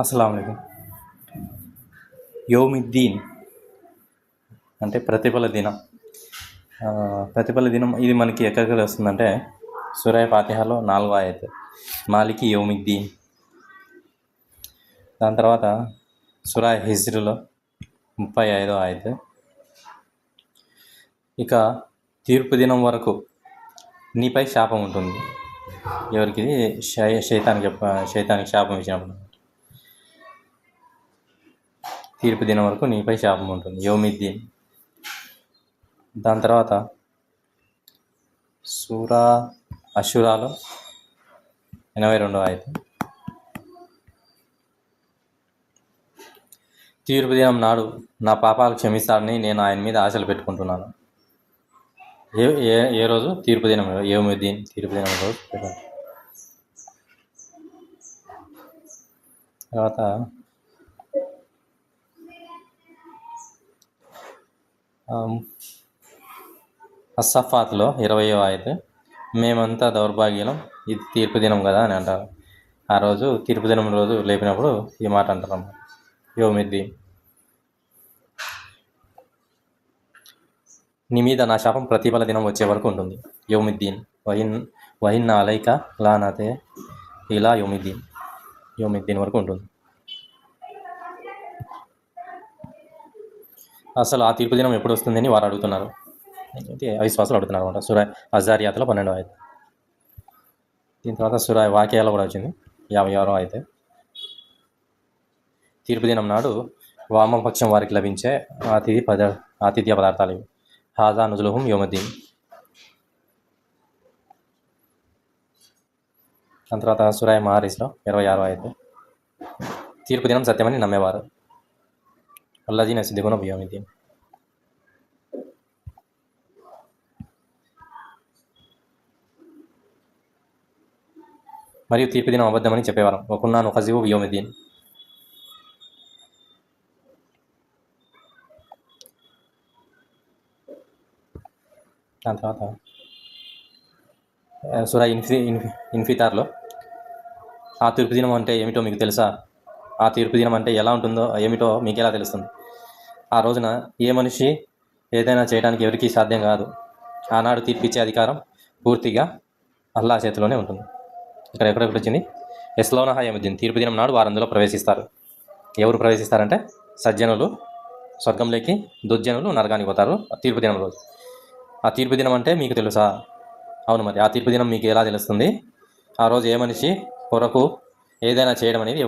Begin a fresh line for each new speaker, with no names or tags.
అస్సలాము అలైకుం. యౌమిద్దీన్ అంటే ప్రతిఫల దినం. ప్రతిఫల దినం ఇది మనకి ఎక్కడికి వస్తుందంటే సూరా ఫాతిహాలో 4వ ఆయత్ మాలికి యౌమిద్దీన్. దాని తర్వాత సూరా హిజ్రులో 35వ ఆయత్. ఇక తీర్పు దినం వరకు నీపై శాపం ఉంటుంది. ఎవరికి? శైతానికి శాపం ఇచ్చినప్పుడు తీర్పు దినం వరకు నీపై శాపం ఉంటుంది, యౌమిద్దీన్. దాని తర్వాత సూరా అషురాలో 82వ ఆయత్. తీర్పు దినం నాడు నా పాపాలు క్షమిస్తాడని నేను ఆయన మీద ఆశలు పెట్టుకుంటున్నాను. ఏ రోజు? తీర్పు దినం, యౌమిద్దీన్, తీర్పు దినం రోజు. తర్వాత అస్సఫాత్లో 20వ ఆయత్. మేమంతా దౌర్భాగ్యం, ఇది తీర్పు దినం కదా అని అంటారు. ఆ రోజు తీర్పు దినం రోజు లేపినప్పుడు ఈ మాట అంటారు, యౌమిద్దీన్. నీ మీద నా శాపం ప్రతిఫల దినం వచ్చే వరకు ఉంటుంది, యౌమిద్దీన్. వహిన్ అలైక లానతే ఇలా యౌమిద్దీన్ వరకు ఉంటుంది. అసలు ఆ తీర్పు దినం ఎప్పుడు వస్తుందని వారు అడుగుతున్నారు, అవిశ్వాసాలు అడుగుతున్నారు అనమాట. సూరా అజారియాత్లో 12వ ఆయత్. దీని తర్వాత సూరా వాక్యాలో కూడా వచ్చింది, 56వ ఆయత్. తీర్పు దినం నాడు వామపక్షం వారికి లభించే ఆతిథ్య పదార్థాలు ఇవి. హాజా నుజులుహుం యౌమిద్దీన్. దాని తర్వాత సూరా మహారిస్లో 26వ ఆయత్. తీర్పు దినం సత్యమని నమ్మేవారు, అల్లజీన సిద్దిగుణ యౌమిద్దీన్. మరియు తీర్పు దినం అబద్ధమని చెప్పేవారు, వకున్నా నుఖజిబు యౌమిద్దీన్. దాని తర్వాత సూరా ఇన్ఫితార్లో ఆ తీర్పు దినం అంటే ఏమిటో మీకు తెలుసా? ఆ తీర్పు దినం అంటే ఎలా ఉంటుందో ఏమిటో మీకు ఎలా తెలుస్తుంది? ఆ రోజున ఏ మనిషి ఏదైనా చేయడానికి ఎవరికీ సాధ్యం కాదు. ఆనాడు తీర్పిచ్చే అధికారం పూర్తిగా అల్లా చేతిలోనే ఉంటుంది. ఇక్కడ ఎక్కడెక్కడ వచ్చింది? యస్లౌనహా యౌమిద్దీన్. తీర్పు దినం నాడు వారు అందులో ప్రవేశిస్తారు. ఎవరు ప్రవేశిస్తారంటే సజ్జనులు స్వర్గంలోకి, దుర్జనులు నరకానికి పోతారు తీర్పు దినం రోజు. ఆ తీర్పు దినం అంటే మీకు తెలుసా? అవును, మరి ఆ తీర్పు దినం మీకు ఎలా తెలుస్తుంది? ఆ రోజు ఏ మనిషి కొరకు ఏదైనా చేయడం అనేది